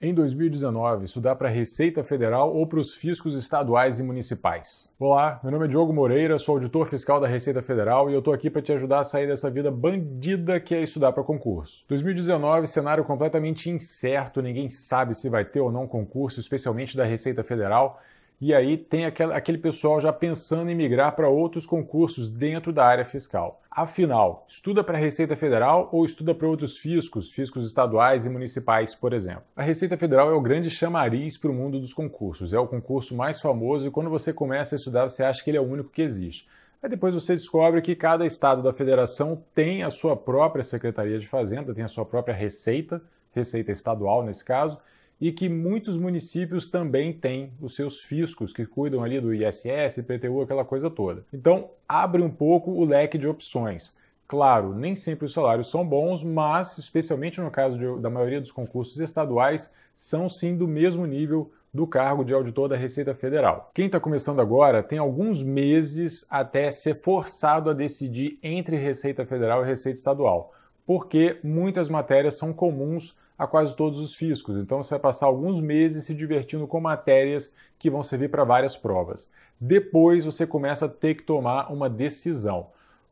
em 2019, estudar para a Receita Federal ou para os fiscos estaduais e municipais? Olá, meu nome é Diogo Moreira, sou auditor fiscal da Receita Federal e eu estou aqui para te ajudar a sair dessa vida bandida que é estudar para concurso. 2019, cenário completamente incerto, ninguém sabe se vai ter ou não concurso, especialmente da Receita Federal. E aí tem aquele pessoal já pensando em migrar para outros concursos dentro da área fiscal. Afinal, estuda para a Receita Federal ou estuda para outros fiscos estaduais e municipais, por exemplo? A Receita Federal é o grande chamariz para o mundo dos concursos, é o concurso mais famoso e quando você começa a estudar você acha que ele é o único que existe. Aí depois você descobre que cada estado da federação tem a sua própria Secretaria de Fazenda, tem a sua própria Receita estadual nesse caso, e que muitos municípios também têm os seus fiscos que cuidam ali do ISS, IPTU, aquela coisa toda. Então, abre um pouco o leque de opções. Claro, nem sempre os salários são bons, mas, especialmente no caso da maioria dos concursos estaduais, são sim do mesmo nível do cargo de auditor da Receita Federal. Quem está começando agora tem alguns meses até ser forçado a decidir entre Receita Federal e Receita Estadual, porque muitas matérias são comuns a quase todos os fiscos. Então você vai passar alguns meses se divertindo com matérias que vão servir para várias provas. Depois você começa a ter que tomar uma decisão.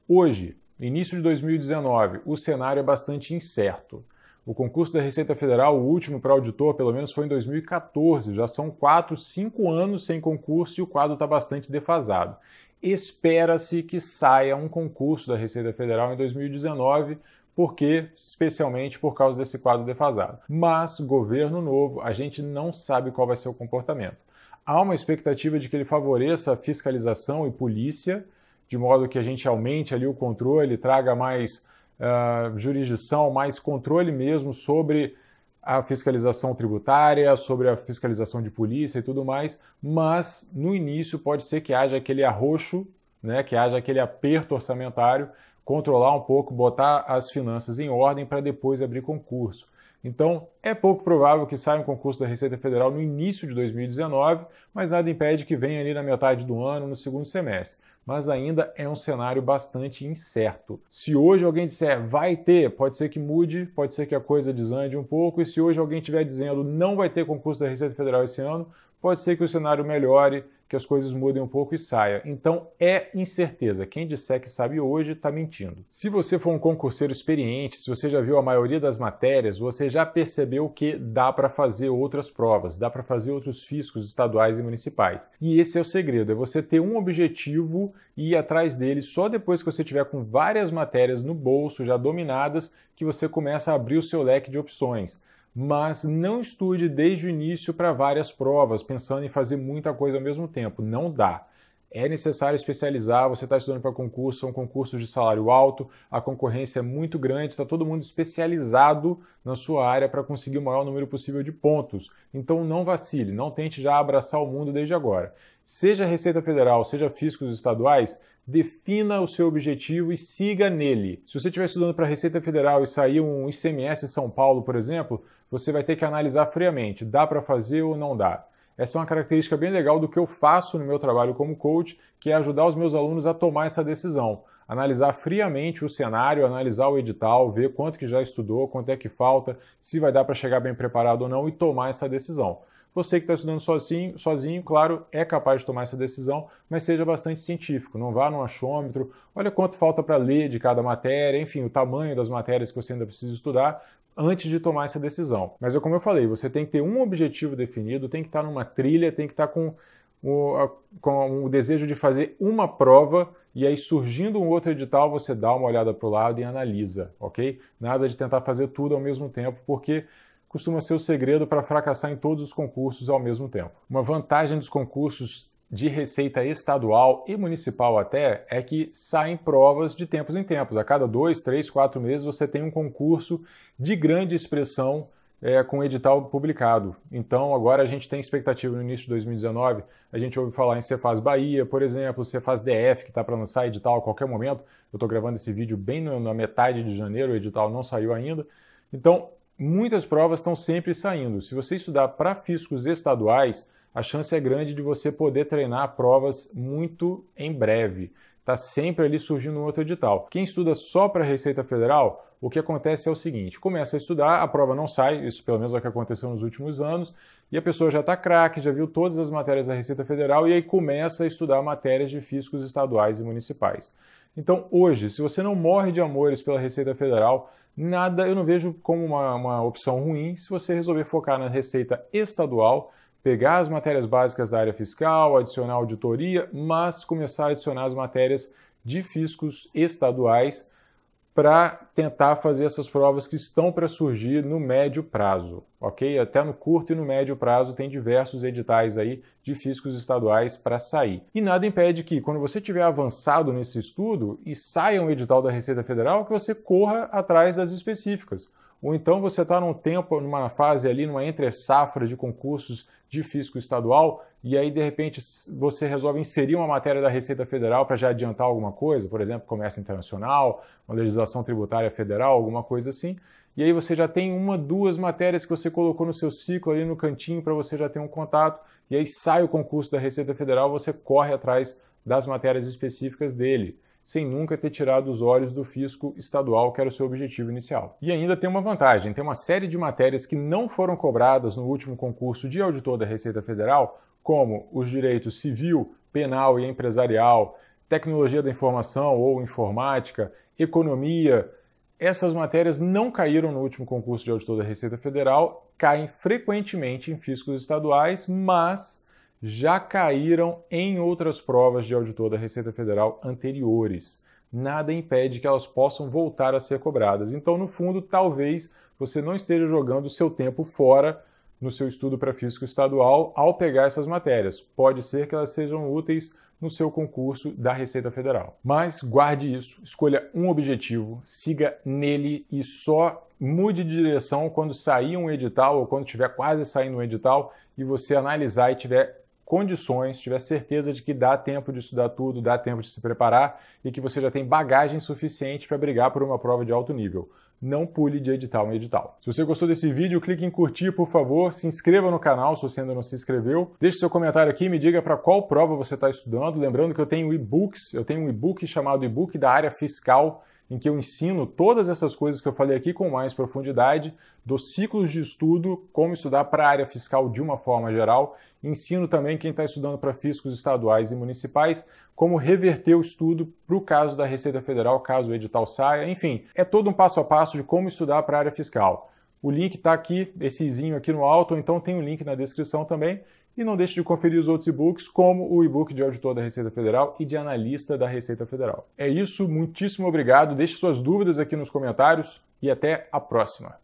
Hoje, início de 2019, o cenário é bastante incerto. O concurso da Receita Federal, o último para auditor, pelo menos foi em 2014. Já são 4, 5 anos sem concurso e o quadro está bastante defasado. Espera-se que saia um concurso da Receita Federal em 2019, especialmente por causa desse quadro defasado. Mas, governo novo, a gente não sabe qual vai ser o comportamento. Há uma expectativa de que ele favoreça a fiscalização e polícia, de modo que a gente aumente ali o controle, traga mais jurisdição, mais controle mesmo sobre a fiscalização tributária, sobre a fiscalização de polícia e tudo mais, mas no início pode ser que haja aquele arroxo, né, que haja aquele aperto orçamentário, controlar um pouco, botar as finanças em ordem para depois abrir concurso. Então, é pouco provável que saia um concurso da Receita Federal no início de 2019, mas nada impede que venha ali na metade do ano, no segundo semestre. Mas ainda é um cenário bastante incerto. Se hoje alguém disser vai ter, pode ser que mude, pode ser que a coisa desande um pouco, e se hoje alguém estiver dizendo não vai ter concurso da Receita Federal esse ano, pode ser que o cenário melhore, que as coisas mudem um pouco e saia. Então é incerteza. Quem disser que sabe hoje está mentindo. Se você for um concurseiro experiente, se você já viu a maioria das matérias, você já percebeu que dá para fazer outras provas, dá para fazer outros fiscos estaduais e municipais. E esse é o segredo, é você ter um objetivo e ir atrás dele só depois que você tiver com várias matérias no bolso já dominadas que você começa a abrir o seu leque de opções. Mas não estude desde o início para várias provas, pensando em fazer muita coisa ao mesmo tempo. Não dá. É necessário especializar, você está estudando para concurso, são concursos de salário alto, a concorrência é muito grande, está todo mundo especializado na sua área para conseguir o maior número possível de pontos. Então não vacile, não tente já abraçar o mundo desde agora. Seja Receita Federal, seja fiscos estaduais, defina o seu objetivo e siga nele. Se você estiver estudando para a Receita Federal e sair um ICMS São Paulo, por exemplo, você vai ter que analisar friamente, dá para fazer ou não dá. Essa é uma característica bem legal do que eu faço no meu trabalho como coach, que é ajudar os meus alunos a tomar essa decisão. Analisar friamente o cenário, analisar o edital, ver quanto que já estudou, quanto é que falta, se vai dar para chegar bem preparado ou não e tomar essa decisão. Você que está estudando sozinho, claro, é capaz de tomar essa decisão, mas seja bastante científico. Não vá no achômetro, olha quanto falta para ler de cada matéria, enfim, o tamanho das matérias que você ainda precisa estudar antes de tomar essa decisão. Mas como eu falei, você tem que ter um objetivo definido, tem que estar numa trilha, tem que estar com o desejo de fazer uma prova e aí surgindo um outro edital você dá uma olhada para o lado e analisa, ok? Nada de tentar fazer tudo ao mesmo tempo, porque costuma ser o segredo para fracassar em todos os concursos ao mesmo tempo. Uma vantagem dos concursos de receita estadual e municipal até é que saem provas de tempos em tempos. A cada 2, 3, 4 meses você tem um concurso de grande expressão com edital publicado. Então agora a gente tem expectativa no início de 2019, a gente ouve falar em Cefaz Bahia, por exemplo, Cefaz DF, que está para lançar edital a qualquer momento. Eu estou gravando esse vídeo bem na metade de janeiro, o edital não saiu ainda. Então, muitas provas estão sempre saindo. Se você estudar para fiscos estaduais, a chance é grande de você poder treinar provas muito em breve. Está sempre ali surgindo um outro edital. Quem estuda só para a Receita Federal o que acontece é o seguinte, começa a estudar, a prova não sai, isso pelo menos é o que aconteceu nos últimos anos, e a pessoa já está craque, já viu todas as matérias da Receita Federal e aí começa a estudar matérias de fiscos estaduais e municipais. Então hoje, se você não morre de amores pela Receita Federal, nada, eu não vejo como uma opção ruim se você resolver focar na Receita Estadual, pegar as matérias básicas da área fiscal, adicionar auditoria, mas começar a adicionar as matérias de fiscos estaduais para tentar fazer essas provas que estão para surgir no médio prazo, ok? Até no curto e no médio prazo tem diversos editais aí de fiscos estaduais para sair. E nada impede que, quando você tiver avançado nesse estudo e saia um edital da Receita Federal, que você corra atrás das específicas. Ou então você está numa fase ali, numa entre-safra de concursos de fisco estadual, e aí de repente você resolve inserir uma matéria da Receita Federal para já adiantar alguma coisa, por exemplo, comércio internacional, uma legislação tributária federal, alguma coisa assim, e aí você já tem uma, duas matérias que você colocou no seu ciclo ali no cantinho para você já ter um contato, e aí sai o concurso da Receita Federal, você corre atrás das matérias específicas dele, sem nunca ter tirado os olhos do fisco estadual, que era o seu objetivo inicial. E ainda tem uma vantagem, tem uma série de matérias que não foram cobradas no último concurso de auditor da Receita Federal, como os direitos civil, penal e empresarial, tecnologia da informação ou informática, economia. Essas matérias não caíram no último concurso de auditor da Receita Federal, caem frequentemente em fiscos estaduais, mas já caíram em outras provas de auditor da Receita Federal anteriores. Nada impede que elas possam voltar a ser cobradas. Então, no fundo, talvez você não esteja jogando o seu tempo fora no seu estudo para fisco estadual ao pegar essas matérias. Pode ser que elas sejam úteis no seu concurso da Receita Federal. Mas guarde isso, escolha um objetivo, siga nele e só mude de direção quando sair um edital ou quando estiver quase saindo um edital e você analisar e tiver condições, tiver certeza de que dá tempo de estudar tudo, dá tempo de se preparar e que você já tem bagagem suficiente para brigar por uma prova de alto nível. Não pule de edital em edital. Se você gostou desse vídeo, clique em curtir, por favor, se inscreva no canal se você ainda não se inscreveu, deixe seu comentário aqui e me diga para qual prova você está estudando, lembrando que eu tenho e-books, eu tenho um e-book chamado e-book da área fiscal, em que eu ensino todas essas coisas que eu falei aqui com mais profundidade, dos ciclos de estudo, como estudar para a área fiscal de uma forma geral. Ensino também quem está estudando para fiscos estaduais e municipais, como reverter o estudo para o caso da Receita Federal, caso o edital saia. Enfim, é todo um passo a passo de como estudar para a área fiscal. O link está aqui, esse izinho aqui no alto, ou então tem um link na descrição também. E não deixe de conferir os outros e-books, como o e-book de auditor da Receita Federal e de analista da Receita Federal. É isso, muitíssimo obrigado. Deixe suas dúvidas aqui nos comentários e até a próxima.